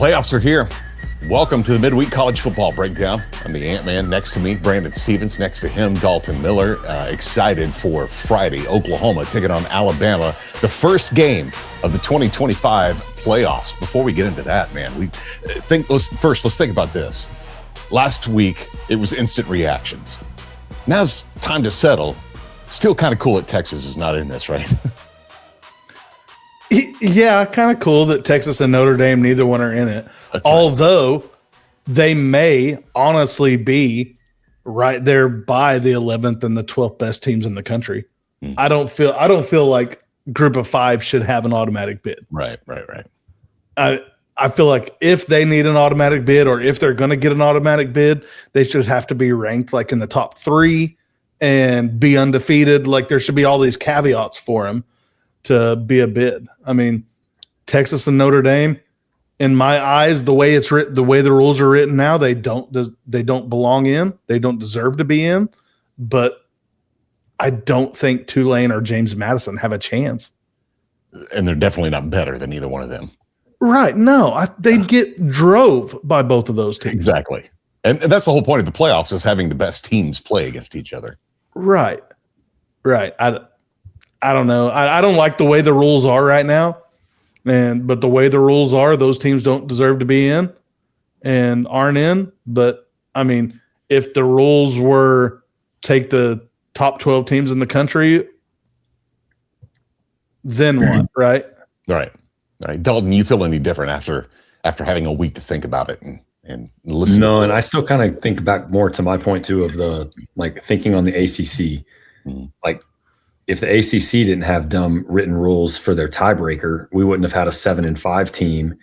Playoffs are here. Welcome to the Midweek College Football Breakdown. I'm the AntMan. Next to me, Brandon Stevens. Next to him, Dalton Miller. Excited for Friday. Oklahoma taking on Alabama. The first game of the 2025 playoffs. Before we get into that, man, let's think about this. Last week, it was instant reactions. Now it's time to settle. Still kind of cool that Texas is not in this, right? Yeah, kind of cool that Texas and Notre Dame, neither one are in it. That's Although they may honestly be right there by the 11th and the 12th best teams in the country. I don't feel like Group of Five should have an automatic bid. Right. I feel like if they need an automatic bid, or if they're going to get an automatic bid, they should have to be ranked like in the top 3 and be undefeated. Like there should be all these caveats for them to be a bid. I mean, Texas and Notre Dame, in my eyes, the way it's written, the way the rules are written now, they don't belong in. They don't deserve to be in. But I don't think Tulane or James Madison have a chance. And they're definitely not better than either one of them. Right? No, they'd get drove by both of those teams. Exactly, and that's the whole point of the playoffs, is having the best teams play against each other. Right. I don't know. I don't like the way the rules are right now, but the way the rules are, those teams don't deserve to be in and aren't in. But I mean, if the rules were take the top 12 teams in the country, then what? Right. Dalton, you feel any different after having a week to think about it and listen? No, and I still kind of think back more to my point too of the thinking on the ACC. Like if the ACC didn't have dumb written rules for their tiebreaker, we wouldn't have had a 7-5 team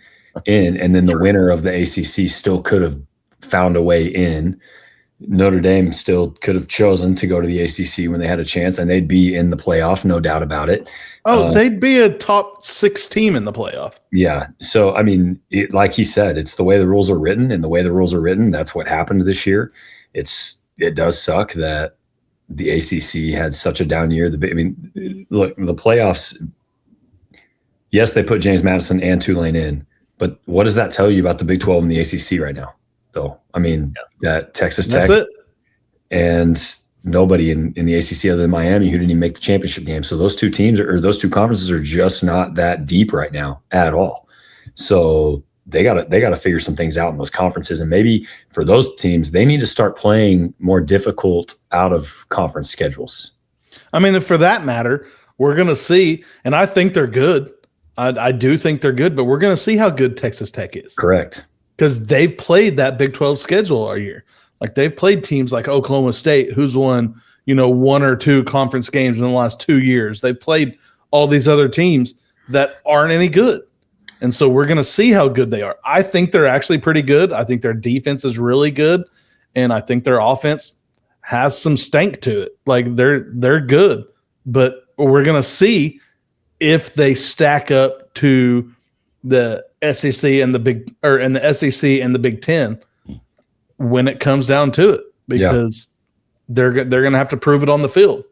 in, and then the winner of the ACC still could have found a way in. Notre Dame still could have chosen to go to the ACC when they had a chance, and they'd be in the playoff, no doubt about it. They'd be a top 6 team in the playoff. Yeah. So, I mean, like he said, it's the way the rules are written, and the way the rules are written, that's what happened this year. It does suck that the ACC had such a down year. Look, the playoffs, yes, they put James Madison and Tulane in, but what does that tell you about the Big 12 and the ACC right now? Though, I mean, that Texas Tech and nobody in the ACC other than Miami who didn't even make the championship game. So those two teams or those two conferences are just not that deep right now at all. So they gotta figure some things out in those conferences, and maybe for those teams, they need to start playing more difficult out of conference schedules. I mean, for that matter, we're gonna see, and I think they're good. I do think they're good, but we're gonna see how good Texas Tech is. Correct. Because they've played that Big 12 schedule all year. Like they've played teams like Oklahoma State, who's won, 1 or 2 conference games in the last 2 years. They've played all these other teams that aren't any good. And so we're going to see how good they are. I think they're actually pretty good. I think their defense is really good. And I think their offense has some stank to it. Like they're good. But we're going to see if they stack up to the SEC and the SEC and the Big Ten when it comes down to it, because they're going to have to prove it on the field.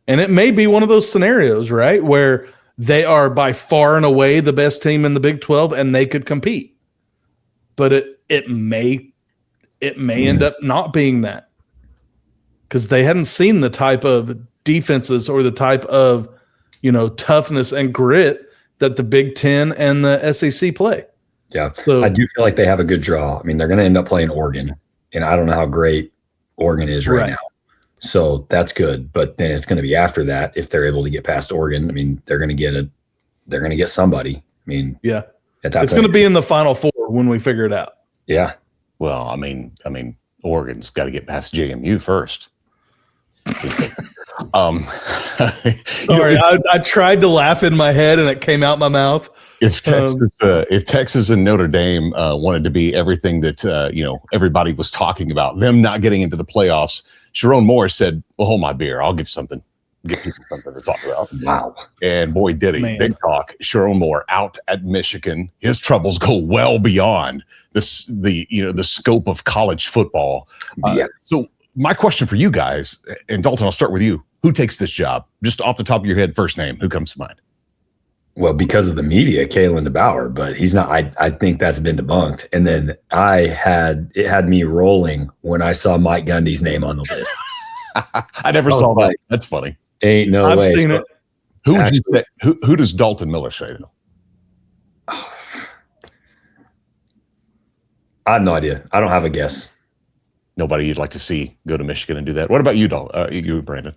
And it may be one of those scenarios, right, where they are by far and away the best team in the Big 12 and they could compete. But it may end up not being that, because they hadn't seen the type of defenses or the type of toughness and grit that the Big Ten and the SEC play. Yeah, so I do feel like they have a good draw. I mean, they're going to end up playing Oregon, and I don't know how great Oregon is right now. So that's good, but then it's going to be after that if they're able to get past Oregon. I mean, they're going to get somebody. I mean, yeah, it's going to be in the Final Four when we figure it out. Yeah. Well, I mean, Oregon's got to get past JMU first. Sorry, I tried to laugh in my head and it came out my mouth. If Texas and Notre Dame wanted to be everything that everybody was talking about, them not getting into the playoffs, Jerome Moore said, "Well, hold my beer. I'll give people something to talk about." Wow! And boy, did he! Big talk. Jerome Moore out at Michigan. His troubles go well beyond the scope of college football. So my question for you guys, and Dalton, I'll start with you. Who takes this job? Just off the top of your head, first name. Who comes to mind? Well, because of the media, Kalen DeBoer, but he's not. I think that's been debunked. And then it had me rolling when I saw Mike Gundy's name on the list. I never saw that. That's funny. Ain't no I've way. seen it. Who would you say, who does Dalton Miller say though? I have no idea. I don't have a guess. Nobody you'd like to see go to Michigan and do that. What about you, you, Brandon?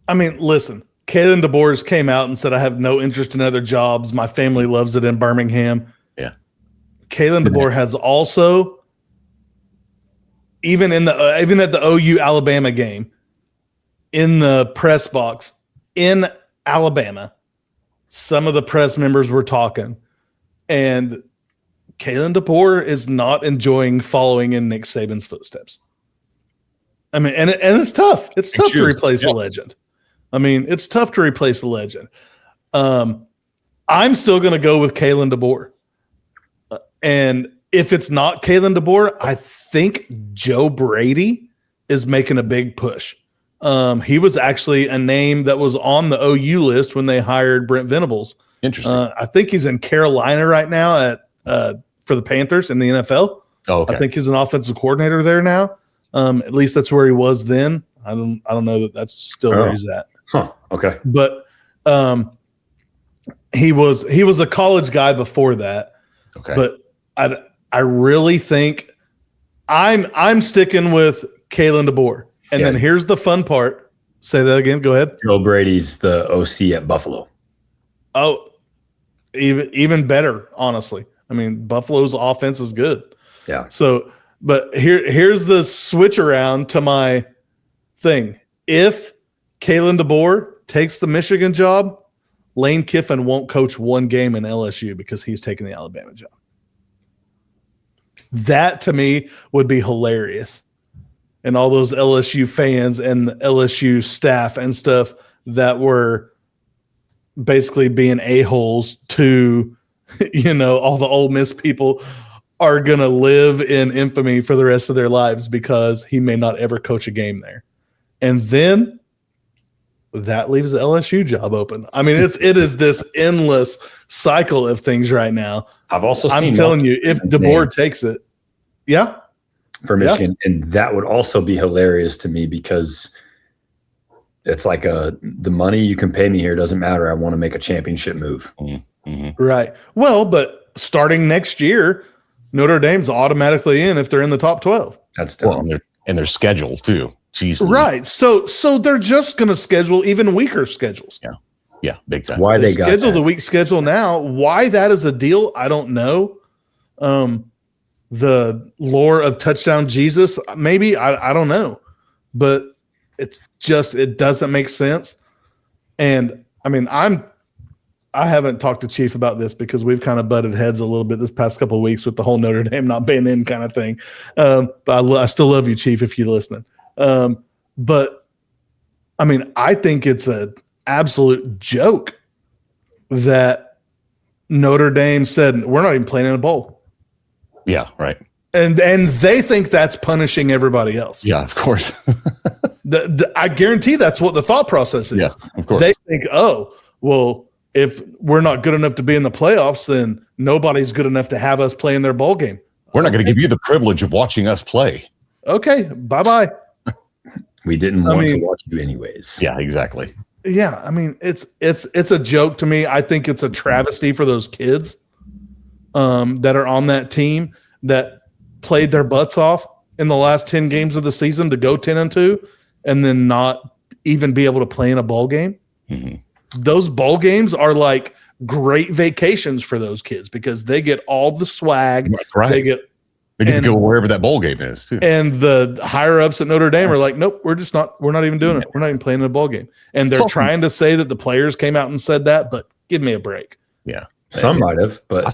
I mean, listen, Kalen DeBoer came out and said, I have no interest in other jobs. My family loves it in Birmingham. Yeah. Kalen DeBoer has also, even at the OU Alabama game, in the press box in Alabama, some of the press members were talking, and Kalen DeBoer is not enjoying following in Nick Saban's footsteps. I mean, and it's tough. It's tough to replace a legend. I mean, it's tough to replace a legend. I'm still going to go with Kalen DeBoer. And if it's not Kalen DeBoer, I think Joe Brady is making a big push. He was actually a name that was on the OU list when they hired Brent Venables. Interesting. I think he's in Carolina right now for the Panthers in the NFL. Oh, okay. I think he's an offensive coordinator there now. At least that's where he was then. I don't know that that's still where he's at. Huh. Okay. But he was a college guy before that. Okay. But I really think I'm sticking with Kalen DeBoer. And then here's the fun part. Say that again. Go ahead. Joe Brady's the OC at Buffalo. Oh, even better, honestly. I mean, Buffalo's offense is good. Yeah. So, but here's the switch around to my thing. If Kalen DeBoer takes the Michigan job, Lane Kiffin won't coach one game in LSU because he's taking the Alabama job. That to me would be hilarious. And all those LSU fans and the LSU staff and stuff that were basically being a-holes to, all the Ole Miss people are going to live in infamy for the rest of their lives because he may not ever coach a game there. And then that leaves the LSU job open. I mean, it is this endless cycle of things right now. I'm telling you, if DeBoer takes it, yeah. For Michigan, and that would also be hilarious to me because it's like the money you can pay me here doesn't matter. I want to make a championship move. Mm-hmm. Right. Well, but starting next year, Notre Dame's automatically in if they're in the top 12. That's dumb. Well, and their schedule too. Jeez. Right. So they're just going to schedule even weaker schedules. Yeah. Big time. Why they got schedule the weak schedule now? Why that is a deal? I don't know. The lore of touchdown Jesus, maybe I don't know, but it doesn't make sense. And I mean, I haven't talked to Chief about this because we've kind of butted heads a little bit this past couple of weeks with the whole Notre Dame not being in kind of thing. But I still love you, Chief, if you're listening. But I mean, I think it's an absolute joke that Notre Dame said, we're not even playing in a bowl. Yeah, right. And they think that's punishing everybody else. Yeah, of course. I guarantee that's what the thought process is. Yeah, of course. They think, oh, well, if we're not good enough to be in the playoffs, then nobody's good enough to have us play in their bowl game. We're not going to give you the privilege of watching us play. Okay, bye-bye. We didn't want to watch you anyways. Yeah, exactly. Yeah, I mean, it's a joke to me. I think it's a travesty for those kids that are on that team that played their butts off in the last 10 games of the season to go 10-2 and then not even be able to play in a bowl game. Mm-hmm. Those bowl games are like great vacations for those kids because they get all the swag. Right. They get to go wherever that bowl game is too. And the higher ups at Notre Dame are like, nope, we're not even doing it. We're not even playing in a bowl game. And they're trying to say that the players came out and said that, but give me a break. Yeah. Some might have, but I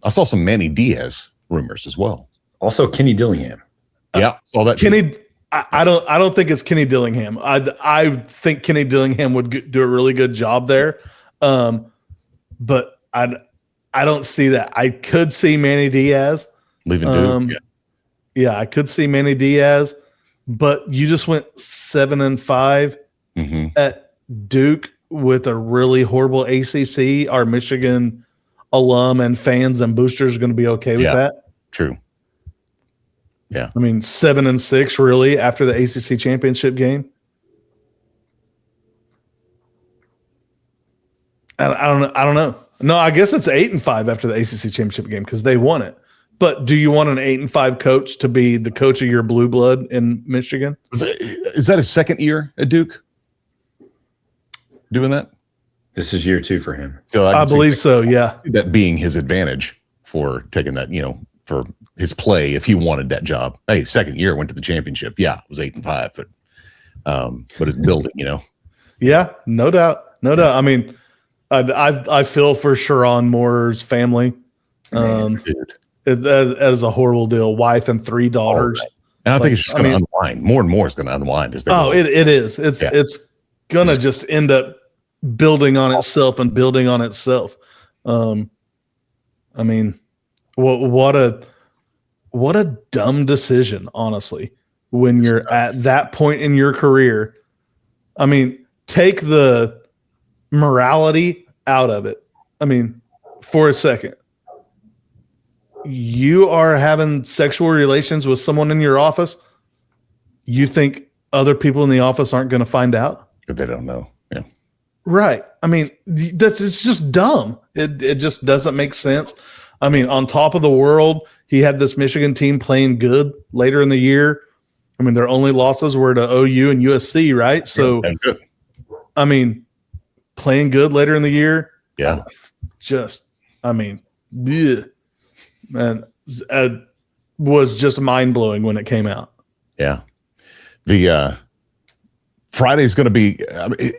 saw some Manny Diaz rumors as well. Also Kenny Dillingham. Yeah, saw that. Kenny, I don't think it's Kenny Dillingham. I think Kenny Dillingham would do a really good job there, but I don't see that. I could see Manny Diaz leaving Duke. Yeah, I could see Manny Diaz, but you just went 7-5 at Duke with a really horrible ACC, are Michigan alum and fans and boosters going to be okay with that? True. Yeah. I mean, 7-6 really after the ACC championship game. I don't know. No, I guess it's 8-5 after the ACC championship game because they won it. But do you want an 8-5 coach to be the coach of your blue blood in Michigan? Is that his second year at Duke? Doing that? This is year 2 for him. So I believe so. Yeah. That being his advantage for taking that, for his play if he wanted that job. Hey, second year went to the championship. Yeah, it was 8-5, but it's building. Yeah, no doubt. I mean, I feel for Sharon Moore's family. That is a horrible deal. Wife and 3 daughters. Right. And I think it's just going to unwind. More and more is going to unwind. It is. It's going to just end up building on itself and building on itself. I mean, what a dumb decision, honestly, when you're at that point in your career. I mean, take the morality out of it. I mean, for a second, you are having sexual relations with someone in your office. You think other people in the office aren't going to find out? But they don't know. Yeah. Right. I mean, it's just dumb. It just doesn't make sense. I mean, on top of the world, he had this Michigan team playing good later in the year. I mean, their only losses were to OU and USC, right? So, good. I mean, playing good later in the year. Yeah. Bleh. Man, was just mind-blowing when it came out. Yeah. The Friday's going to be,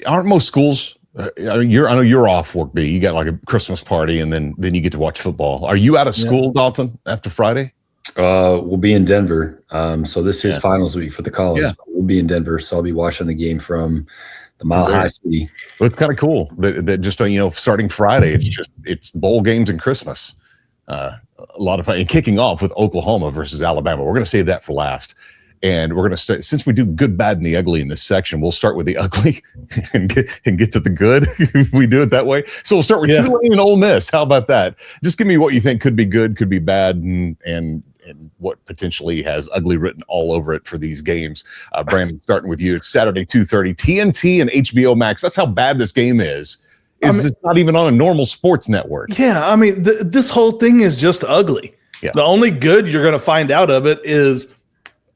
aren't most schools, I know you're off work, B. You got like a Christmas party and then you get to watch football. Are you out of school, Dalton, after Friday? We'll be in Denver. So this is finals week for the college. Yeah. We'll be in Denver, so I'll be watching the game from the Mile High City. Well, it's kind of cool that just, starting Friday, it's bowl games and Christmas. A lot of fun, and kicking off with Oklahoma versus Alabama. We're going to save that for last. And we're going to start, since we do good, bad, and the ugly in this section, we'll start with the ugly and get to the good. We do it that way. So we'll start with Tulane and Ole Miss. How about that? Just give me what you think could be good, could be bad, and what potentially has ugly written all over it for these games. Brandon, starting with you. It's Saturday, 2:30, TNT and HBO Max. That's how bad this game is. It's not even on a normal sports network. Yeah, I mean, this whole thing is just ugly. Yeah. The only good you're going to find out of it is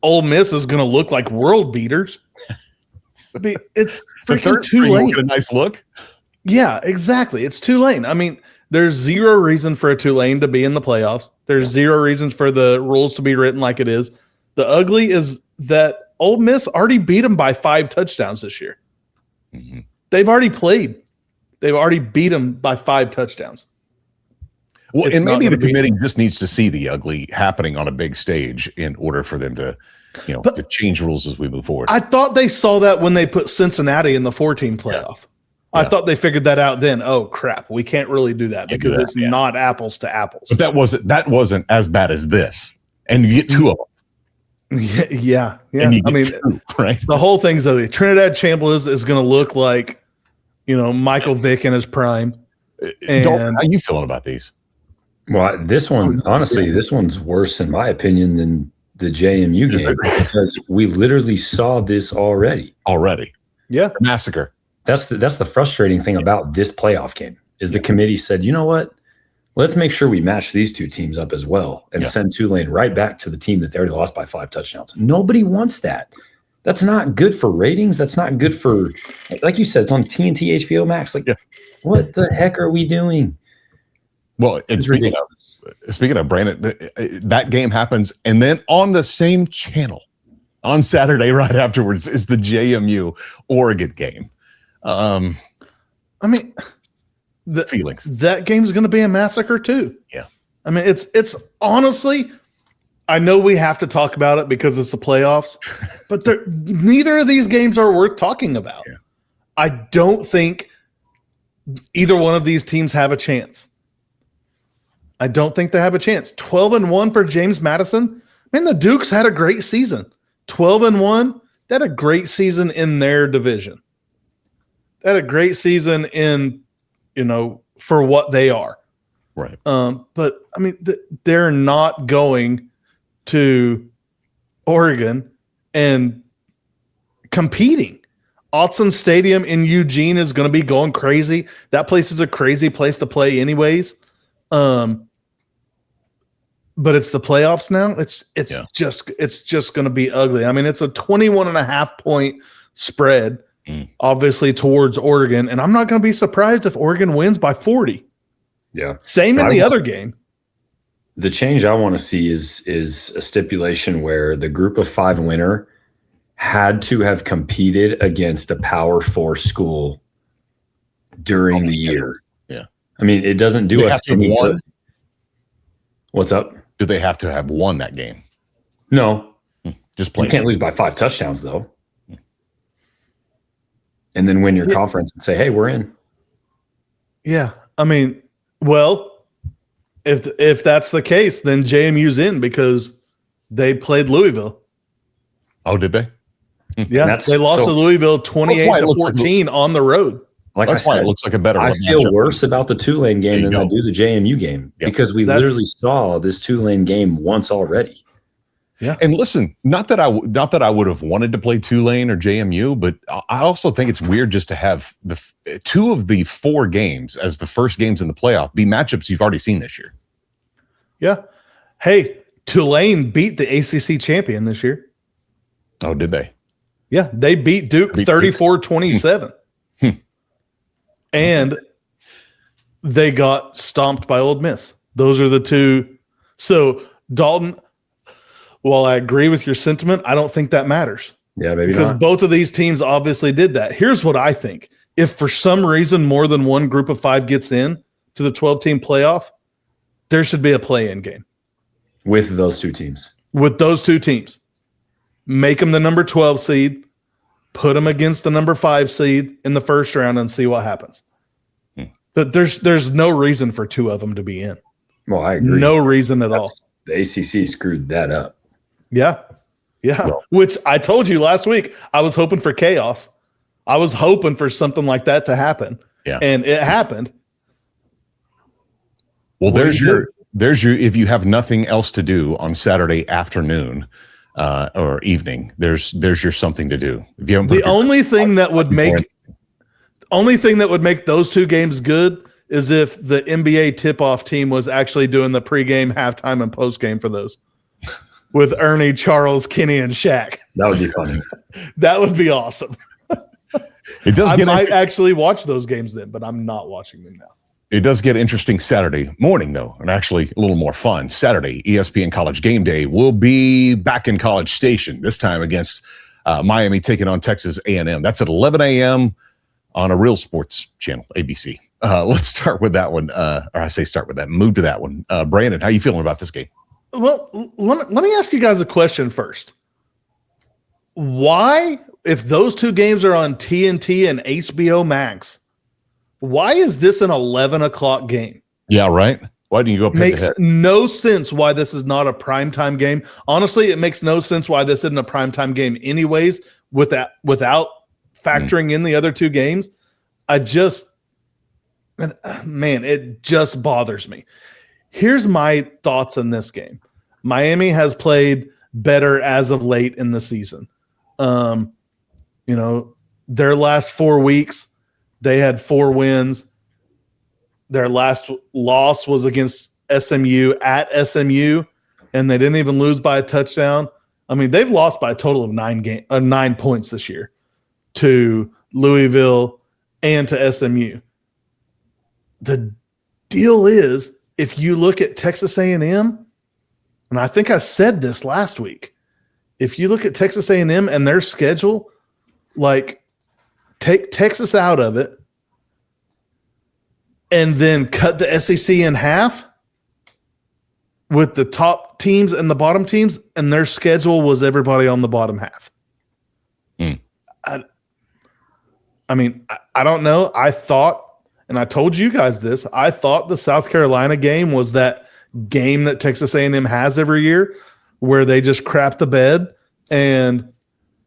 Ole Miss is going to look like world beaters. I mean, it's freaking Tulane. A nice look. Yeah, exactly. It's Tulane. I mean, there's zero reason for a Tulane to be in the playoffs. There's zero reasons for the rules to be written like it is. The ugly is that Ole Miss already beat them by 5 touchdowns this year. Mm-hmm. They've already played. They've already beat them by 5 touchdowns. Well, and maybe the committee just needs to see the ugly happening on a big stage in order for them to, to change rules as we move forward. I thought they saw that when they put Cincinnati in the 14 playoff. Yeah. I thought they figured that out then. Oh crap, we can't really do that because it's not apples to apples. But that wasn't as bad as this. And you get 2 of them. Yeah. And you get 2, right? The whole thing's ugly. Trinidad Chambliss is going to look like, Michael Vick in his prime. And Dalton, how are you feeling about these? Well, this one, honestly, this one's worse in my opinion than the JMU game because we literally saw this already. Yeah. Massacre. That's the frustrating thing about this playoff game is the committee said, you know what? Let's make sure we match these 2 teams up as well and send Tulane right back to the team that they already lost by 5 touchdowns. Nobody wants that. That's not good for ratings. That's not good for, like you said, it's on TNT, HBO Max. What the heck are we doing? Well, and speaking of Brandon, that game happens, and then on the same channel on Saturday right afterwards is the JMU Oregon game. I mean, the feelings. That game's going to be a massacre too. Yeah. I mean, it's honestly, I know we have to talk about it because it's the playoffs, but neither of these games are worth talking about. Yeah. I don't think either one of these teams have a chance. I don't think they have a chance. 12-1 for James Madison. Man, the Dukes had a great season. 12-1, they had a great season in their division. had a great season in, for what they are. Right. But I mean, they're not going to Oregon and competing. Autzen Stadium in Eugene is going to be going crazy. That place is a crazy place to play anyways. But it's the playoffs now. It's just going to be ugly. I mean, it's a 21.5 point spread, obviously towards Oregon. And I'm not going to be surprised if Oregon wins by 40. Yeah. Same in the other game. The change I want to see is a stipulation where the group of 5 winner had to have competed against a Power 4 school during the year. Yeah. I mean, it doesn't do us any good. What's up? Do they have to have won that game? No. Just play. You can't lose by 5 touchdowns, though. And then win your conference and say, hey, we're in. Yeah. I mean, well, if that's the case, then JMU's in because they played Louisville. Oh, did they? Yeah, they lost to Louisville 28-14 on the road. That's why it looks like a better. I feel worse about the Tulane game than I do the JMU game because we literally saw this Tulane game once already. Yeah, and listen, not that I would have wanted to play Tulane or JMU, but I also think it's weird just to have the 2 of the 4 games as the first games in the playoff be matchups you've already seen this year. Yeah. Hey, Tulane beat the ACC champion this year. Oh, did they? Yeah, they beat Duke 34-27. And they got stomped by Ole Miss. Those are the 2. So, Dalton, while I agree with your sentiment, I don't think that matters. Yeah, maybe because not. Both of these teams obviously did that. Here's what I think. If for some reason more than one group of 5 gets in to the 12-team playoff, there should be a play-in game. With those 2 teams. With those 2 teams. Make them the number 12 seed, put them against the number 5 seed in the first round and see what happens. But there's no reason for 2 of them to be in. Well, I agree. No reason at all. The ACC screwed that up. Yeah. Yeah. Well, which I told you last week, I was hoping for chaos. I was hoping for something like that to happen. Yeah. And it happened. Well, there's your if you have nothing else to do on Saturday afternoon or evening, there's your something to do. If you haven't the only thing that would make those 2 games good is if the NBA tip-off team was actually doing the pregame, halftime, and postgame for those with Ernie, Charles, Kenny, and Shaq. That would be funny. That would be awesome. It does. I might actually watch those games then, but I'm not watching them now. It does get interesting Saturday morning, though, and actually a little more fun. Saturday, ESPN College Game Day will be back in College Station, this time against Miami taking on Texas A&M. That's at 11 a.m. on a real sports channel, ABC. Let's start with that one. Move to that one. Brandon, how you feeling about this game? Well, let me ask you guys a question first. Why, if those 2 games are on TNT and HBO Max, why is this an 11 o'clock game? Yeah, right. Why didn't you go up Makes no sense why this is not a primetime game. Honestly, it makes no sense why this isn't a primetime game anyways, without factoring in the other 2 games. It just bothers me. Here's my thoughts on this game. Miami has played better as of late in the season. Their last 4 weeks, they had 4 wins. Their last loss was against SMU at SMU, and they didn't even lose by a touchdown. I mean, they've lost by a total of 9 points this year to Louisville and to SMU. The deal is, if you look at Texas A&M, and I think I said this last week, if you look at Texas A&M and their schedule, like, take Texas out of it and then cut the SEC in half with the top teams and the bottom teams, and their schedule was everybody on the bottom half. I mean, I don't know. I thought, and I told you guys this, I thought the South Carolina game was that game that Texas A&M has every year where they just crap the bed and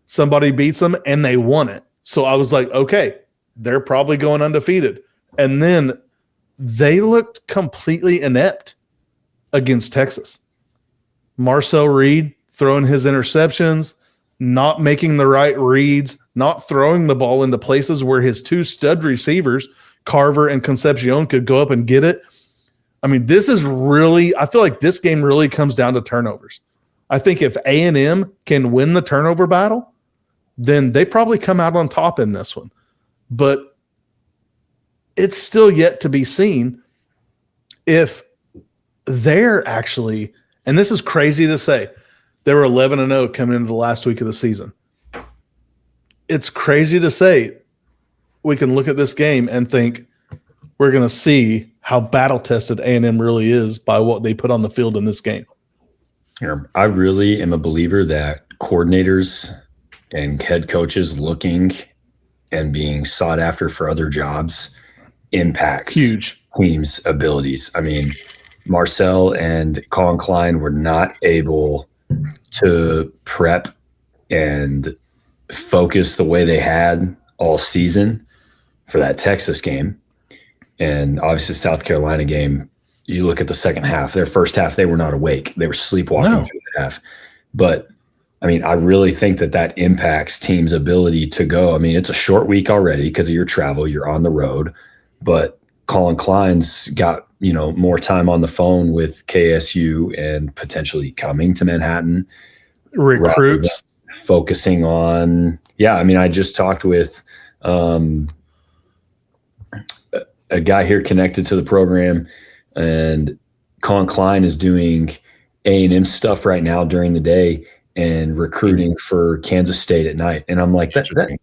somebody beats them and they won it. So I was like, okay, they're probably going undefeated. And then they looked completely inept against Texas. Marcel Reed throwing his interceptions, not making the right reads, not throwing the ball into places where his two stud receivers, Carver and Concepcion, could go up and get it. I mean, this is really – I feel like this game really comes down to turnovers. I think if A&M can win the turnover battle, then they probably come out on top in this one. But it's still yet to be seen if they're actually – and this is crazy to say. They were 11-0 coming into the last week of the season. It's crazy to say we can look at this game and think we're going to see how battle-tested A&M really is by what they put on the field in this game. I really am a believer that coordinators and head coaches looking and being sought after for other jobs impacts teams' abilities. I mean, Marcel and Colin Klein were not able to prep and focus the way they had all season for that Texas game. And obviously South Carolina game, you look at the second half, their first half, they were not awake. They were sleepwalking through the half. But, I mean, I really think that impacts teams' ability to go. I mean, it's a short week already because of your travel. You're on the road. But Colin Klein's got, more time on the phone with KSU and potentially coming to Manhattan. Recruits. Focusing on – I just talked with a guy here connected to the program, and Colin Klein is doing A&M stuff right now during the day and recruiting for Kansas State at night. And I'm like, that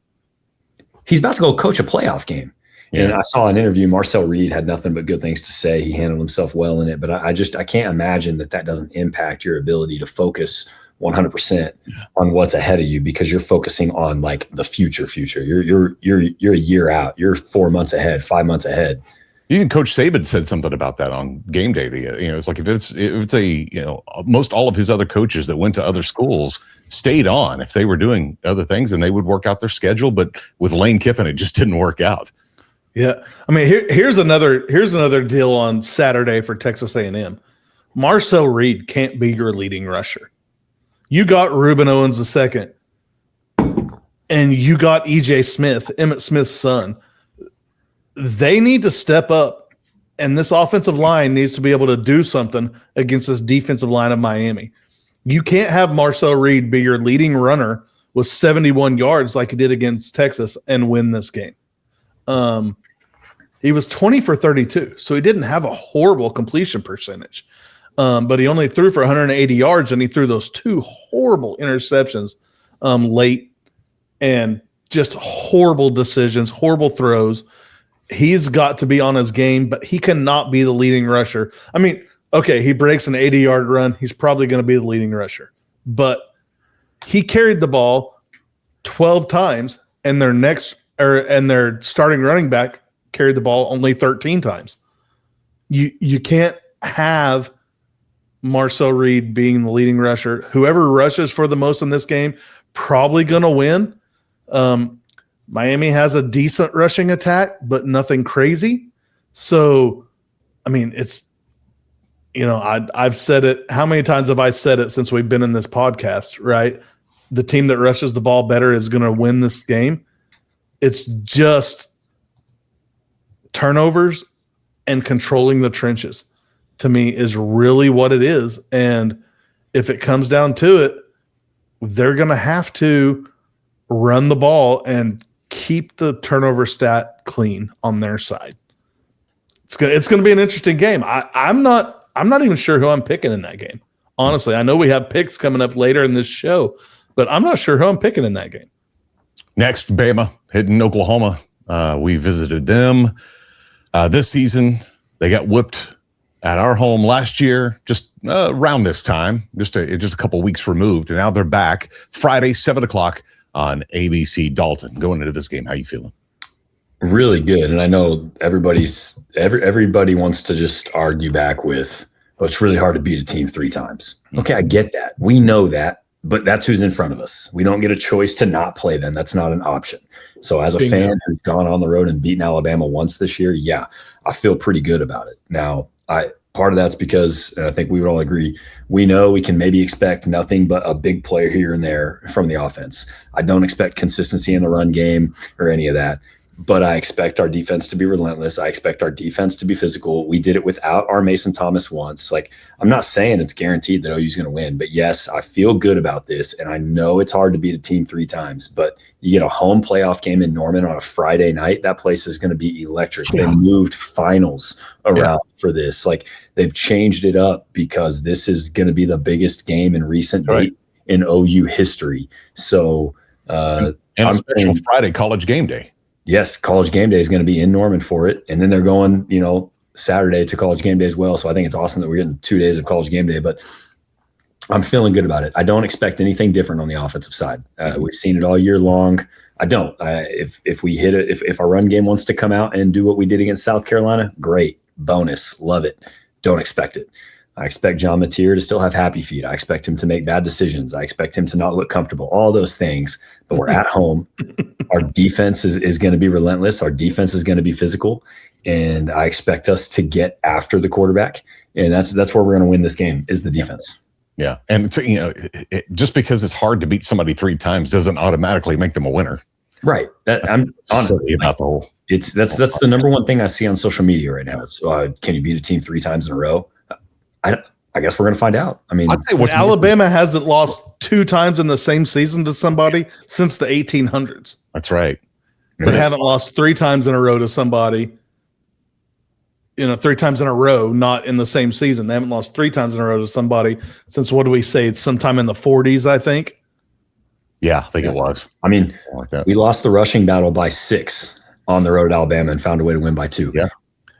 he's about to go coach a playoff game. Yeah. And I saw an interview. Marcel Reed had nothing but good things to say. He handled himself well in it. But I can't imagine that doesn't impact your ability to focus 100% on what's ahead of you, because you're focusing on like the future. You're a year out. You're 4 months ahead, 5 months ahead. Even Coach Saban said something about that on game day. It's like if it's most all of his other coaches that went to other schools stayed on. If they were doing other things, and they would work out their schedule. But with Lane Kiffin, it just didn't work out. Yeah, I mean, here's another deal on Saturday for Texas A&M. Marcel Reed can't be your leading rusher. You got Reuben Owens II, and you got E.J. Smith, Emmitt Smith's son. They need to step up, and this offensive line needs to be able to do something against this defensive line of Miami. You can't have Marcel Reed be your leading runner with 71 yards like he did against Texas and win this game. He was 20 for 32, so he didn't have a horrible completion percentage. But he only threw for 180 yards, and he threw those two horrible interceptions late, and just horrible decisions, horrible throws. He's got to be on his game, but he cannot be the leading rusher. I mean, okay, he breaks an 80-yard run. He's probably going to be the leading rusher. But he carried the ball 12 times, and their starting running back carried the ball only 13 times. You can't have Marcel Reed being the leading rusher. Whoever rushes for the most in this game, probably going to win. Miami has a decent rushing attack, but nothing crazy. So, I mean, it's, I've said it. How many times have I said it since we've been in this podcast, right? The team that rushes the ball better is going to win this game. It's just turnovers and controlling the trenches, to me, is really what it is. And if it comes down to it, they're going to have to run the ball and keep the turnover stat clean on their side. It's going to be an interesting game. I'm not even sure who I'm picking in that game. Honestly, I know we have picks coming up later in this show, but I'm not sure who I'm picking in that game. Next, Bama hitting Oklahoma. We visited them this season. They got whipped at our home last year, just around this time, just a couple weeks removed, and now they're back Friday, 7:00 on ABC. Dalton, going into this game, how you feeling? Really good, and I know everybody wants to just argue back with, it's really hard to beat a team 3 times. Okay, I get that. We know that. but that's who's in front of us. We don't get a choice to not play them. That's not an option. So as a fan who's gone on the road and beaten Alabama once this year, yeah, I feel pretty good about it. Now, part of that's because, and I think we would all agree, we know we can maybe expect nothing but a big player here and there from the offense. I don't expect consistency in the run game or any of that. But I expect our defense to be relentless. I expect our defense to be physical. We did it without our Mason Thomas once. Like, I'm not saying it's guaranteed that OU's going to win, but yes, I feel good about this. And I know it's hard to beat a team 3 times, but you get a home playoff game in Norman on a Friday night. That place is going to be electric. They moved finals around for this. Like, they've changed it up because this is going to be the biggest game in recent date in OU history. So, and a special Friday college game day. Yes, college game day is going to be in Norman for it. And then they're going, Saturday to college game day as well. So I think it's awesome that we're getting 2 days of college game day, but I'm feeling good about it. I don't expect anything different on the offensive side. We've seen it all year long. I don't. If we hit it, if our run game wants to come out and do what we did against South Carolina, great. Bonus. Love it. Don't expect it. I expect John Mateer to still have happy feet. I expect him to make bad decisions. I expect him to not look comfortable, all those things. But we're at home. Our defense is going to be relentless. Our defense is going to be physical. And I expect us to get after the quarterback. And that's where we're going to win this game, is the defense. Yeah. And just because it's hard to beat somebody 3 times doesn't automatically make them a winner. Right. I'm honestly about the whole. That's the number one thing I see on social media right now. Is can you beat a team 3 times in a row? I guess we're going to find out. I mean, Alabama hasn't lost 2 times in the same season to somebody since the 1800s. That's right. But they haven't lost 3 times in a row to somebody, 3 times in a row, not in the same season. They haven't lost 3 times in a row to somebody since, what do we say? It's sometime in the 40s, I think. Yeah, I think it was. I mean, we lost the rushing battle by 6 on the road at Alabama and found a way to win by 2. Yeah.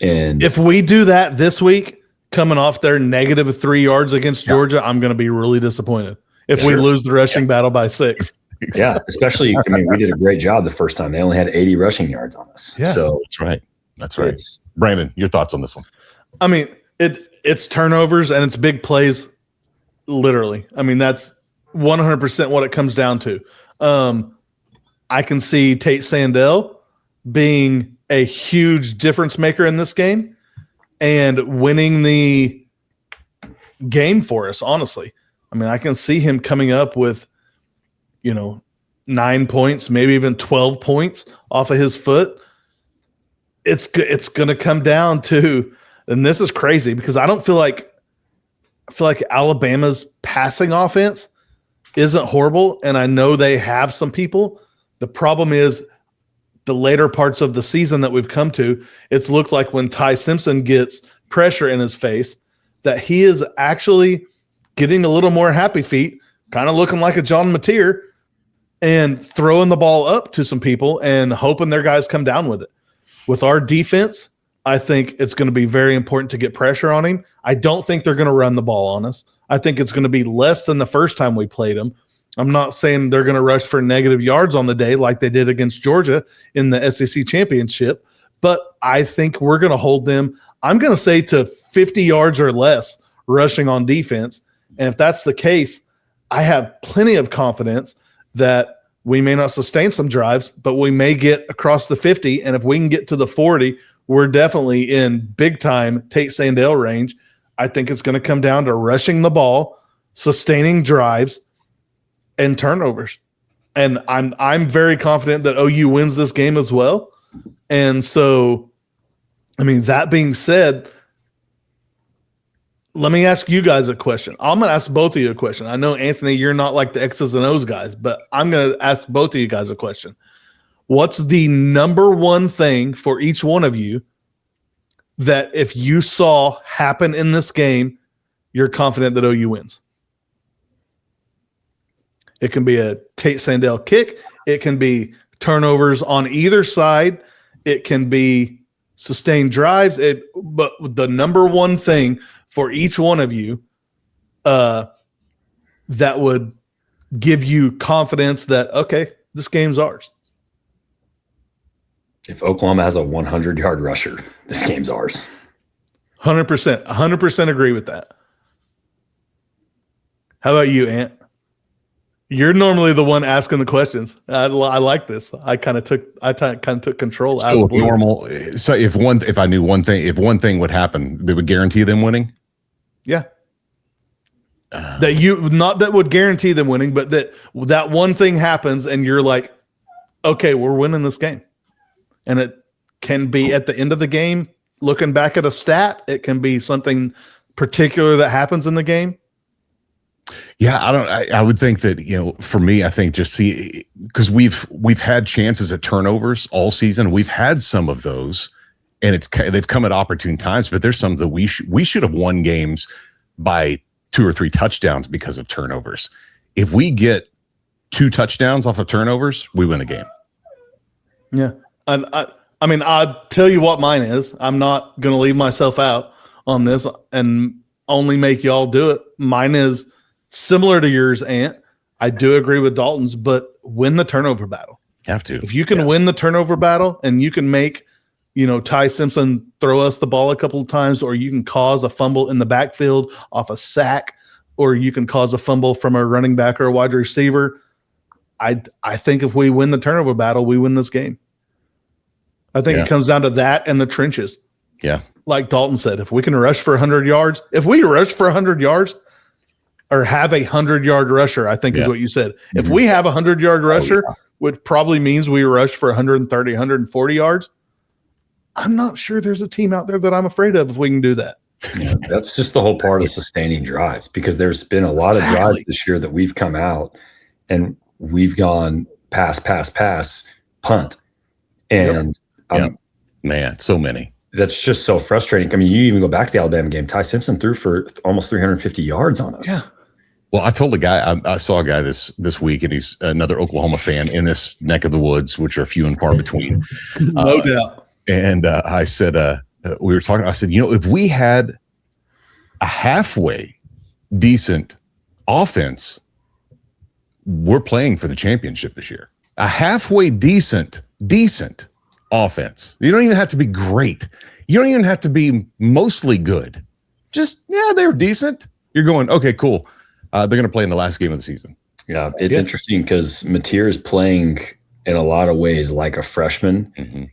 And if we do that this week, coming off their negative 3 yards against Georgia, I'm going to be really disappointed if we lose the rushing battle by 6. Yeah, especially, we did a great job the first time. They only had 80 rushing yards on us. Yeah. So That's right. Brandon, your thoughts on this one? I mean, it's turnovers and it's big plays, literally. I mean, that's 100% what it comes down to. I can see Tate Sandell being a huge difference maker in this game and winning the game for us, honestly. I mean, I can see him coming up with, 9 points, maybe even 12 points off of his foot. It's going to come down to, and this is crazy because I feel like Alabama's passing offense isn't horrible, and I know they have some people. The problem is the later parts of the season that we've come to, it's looked like when Ty Simpson gets pressure in his face that he is actually getting a little more happy feet, kind of looking like a John Mateer, and throwing the ball up to some people and hoping their guys come down with it. With our defense, I think it's going to be very important to get pressure on him. I don't think they're going to run the ball on us. I think it's going to be less than the first time we played them. I'm not saying they're going to rush for negative yards on the day like they did against Georgia in the SEC championship, but I think we're going to hold them, I'm going to say, to 50 yards or less rushing on defense. And if that's the case, I have plenty of confidence that we may not sustain some drives, but we may get across the 50. And if we can get to the 40, we're definitely in big time Tate Sandell range. I think it's going to come down to rushing the ball, sustaining drives, and turnovers. And I'm very confident that OU wins this game as well. And so, that being said, let me ask you guys a question. I'm going to ask both of you a question. I know, Anthony, you're not like the X's and O's guys, but I'm going to ask both of you guys a question. What's the number one thing for each one of you that if you saw happen in this game, you're confident that OU wins? It can be a Tate Sandell kick. It can be turnovers on either side. It can be sustained drives. But the number one thing for each one of you that would give you confidence that, okay, this game's ours. If Oklahoma has a 100-yard rusher, this game's ours. 100%. 100% agree with that. How about you, Ant? You're normally the one asking the questions. I like this. I kind of took control out of the normal. So if I knew one thing, if one thing would happen, they would guarantee them winning. Yeah. That would guarantee them winning, but that one thing happens and you're like, okay, we're winning this game. And it can be at the end of the game, looking back at a stat, it can be something particular that happens in the game. Yeah, I would think that, for me, I think just because we've had chances at turnovers all season. We've had some of those and they've come at opportune times, but there's some that we should have won games by 2 or 3 touchdowns because of turnovers. If we get 2 touchdowns off of turnovers, we win the game. Yeah. And I mean, I'll tell you what mine is. I'm not going to leave myself out on this and only make y'all do it. Mine is similar to yours, Ant. I do agree with Dalton's, but win the turnover battle. You have to. If you can win the turnover battle and you can make, Ty Simpson throw us the ball a couple of times, or you can cause a fumble in the backfield off a sack, or you can cause a fumble from a running back or a wide receiver. I think if we win the turnover battle, we win this game. I think it comes down to that and the trenches. Yeah. Like Dalton said, if we can rush for 100 yards, if we rush for 100 yards or have a 100-yard rusher, I think is what you said. Mm-hmm. If we have a 100-yard rusher, which probably means we rush for 130, 140 yards, I'm not sure there's a team out there that I'm afraid of if we can do that. Yeah, that's just the whole part of sustaining drives, because there's been a lot of drives this year that we've come out and we've gone pass, punt. And man, so many. That's just so frustrating. I mean, you even go back to the Alabama game. Ty Simpson threw for almost 350 yards on us. Yeah. Well, I told a guy, I saw a gue this week, and he's another Oklahoma fan in this neck of the woods, which are few and far between. No doubt. And I said, we were talking, I said, if we had a halfway decent offense, we're playing for the championship this year. A halfway decent offense. You don't even have to be great. You don't even have to be mostly good. Just, they're decent. You're going, okay, cool. They're going to play in the last game of the season. Yeah, it's interesting because Mateer is playing in a lot of ways like a freshman,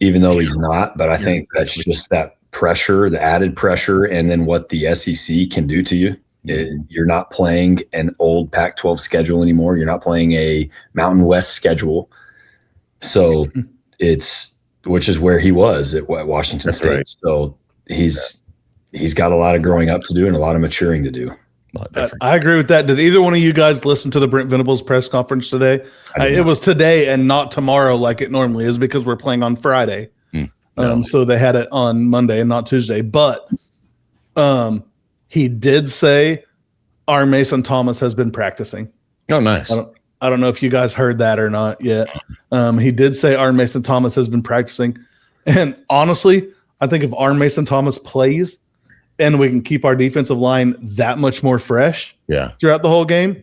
even though he's not. But I think that's just that pressure, the added pressure, and then what the SEC can do to you. You're not playing an old Pac-12 schedule anymore. You're not playing a Mountain West schedule. So which is where he was at Washington State. Right. So he's got a lot of growing up to do and a lot of maturing to do. I agree with that. Did either one of you guys listen to the Brent Venables press conference today? It was today and not tomorrow like it normally is, because we're playing on Friday. So they had it on Monday and not Tuesday. But he did say our Mason Thomas has been practicing. Oh, nice. I don't know if you guys heard that or not yet. He did say our Mason Thomas has been practicing. And honestly, I think if our Mason Thomas plays and we can keep our defensive line that much more fresh throughout the whole game,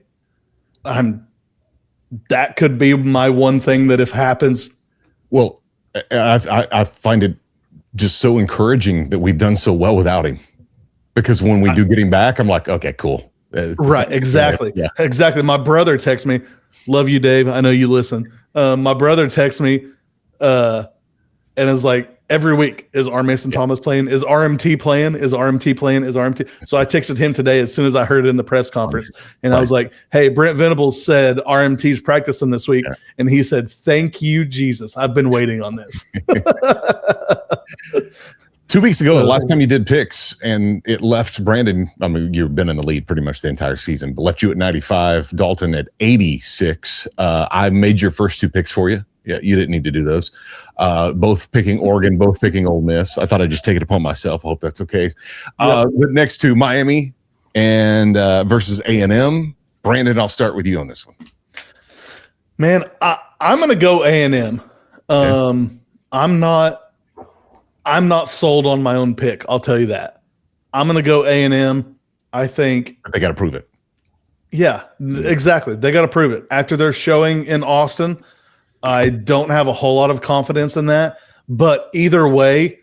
that could be my one thing that if happens. Well, I find it just so encouraging that we've done so well without him, because when we do get him back, I'm like, okay, cool. Right. Exactly. Yeah. Exactly. My brother texts me, love you, Dave. I know you listen. My brother texts me and is like, every week, is our Mason Thomas playing? Is RMT playing? Is RMT playing? Is RMT? So I texted him today as soon as I heard it in the press conference. And I was like, hey, Brent Venables said RMT's practicing this week. And he said, thank you, Jesus. I've been waiting on this. 2 weeks ago, the last time you did picks, and it left Brandon, I mean, you've been in the lead pretty much the entire season, but left you at 95, Dalton at 86. I made your first 2 picks for you. Yeah, you didn't need to do those. Both picking Oregon, both picking Ole Miss. I thought I'd just take it upon myself. I hope that's okay. The next 2, Miami and versus A&M. Brandon, I'll start with you on this one. Man, I'm going to go A&M. I'm not sold on my own pick. I'll tell you that. I'm going to go A&M. I think they got to prove it. Yeah, exactly. They got to prove it. After their showing in Austin, I don't have a whole lot of confidence in that. But either way,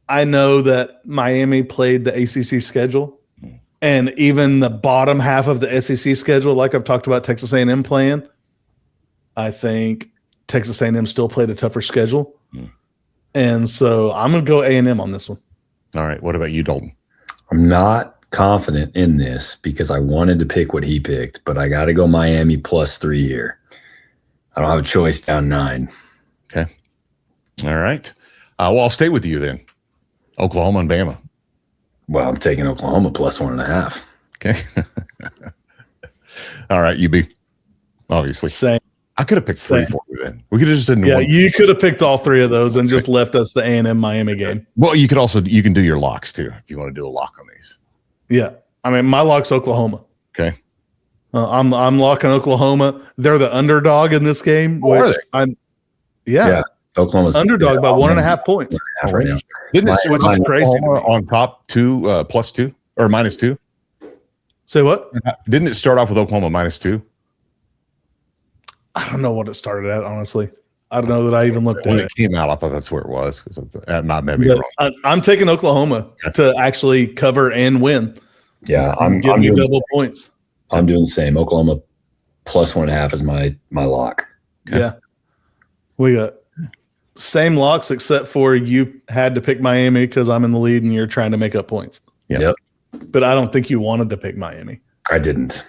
I know that Miami played the ACC schedule. And even the bottom half of the SEC schedule, like I've talked about Texas A&M playing, I think Texas A&M still played a tougher schedule. And so I'm going to go A&M on this one. All right. What about you, Dalton? I'm not confident in this because I wanted to pick what he picked, but I got to go Miami +3 here. I don't have a choice down 9. Okay. All right. Well, I'll stay with you then. Oklahoma and Bama. Well, I'm taking Oklahoma +1.5. Okay. All right, UB. Obviously. Same. I could have picked 3 for you then. We could have just done one. You could have picked all 3 of those and just left us the A&M Miami game. Well, you can do your locks too if you want to do a lock on these. Yeah. I mean, my lock's Oklahoma. Okay. I'm locking Oklahoma. They're the underdog in this game. Are they? Yeah. Oklahoma's underdog by 1.5 points. right now. Didn't it switch Which is crazy Oklahoma on top 2 +2 or -2? Say what? Didn't it start off with Oklahoma -2? I don't know what it started at, honestly. I don't know that I even looked When at it it. came out, I thought that's where it was. That might be wrong. I'm taking Oklahoma to actually cover and win. Yeah, I'm Give me doing double points. I'm doing the same. Oklahoma +1.5 is my lock. Okay. Yeah. We got same locks except for you had to pick Miami because I'm in the lead and you're trying to make up points. Yeah. Yep. But I don't think you wanted to pick Miami. I didn't.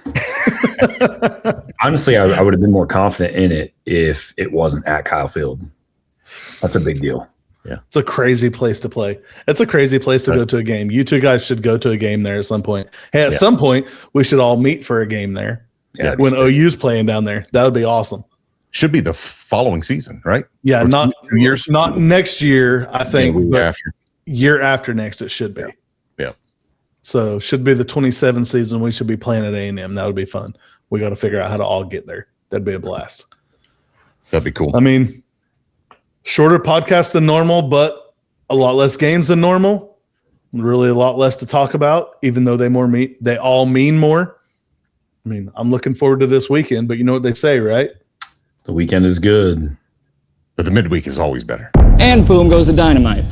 Honestly, I would have been more confident in it if it wasn't at Kyle Field. That's a big deal. Yeah. It's a crazy place to play. It's a crazy place to go to a game. You two guys should go to a game there at some point. Hey, at some point, we should all meet for a game there. Yeah, when OU's playing down there. That would be awesome. Should be the following season, right? Yeah, Or not 2 years. not next year, I think, Yeah, but after. year after next it should be. Yeah. So should be the 27 season. We should be playing at A&M. That would be fun. We got to figure out how to all get there. That'd be a blast. That'd be cool. I mean, shorter podcast than normal, but a lot less games than normal. Really a lot less to talk about, even though they all mean more. I mean, I'm looking forward to this weekend, but you know what they say, right? The weekend is good. But the midweek is always better. And boom goes the dynamite.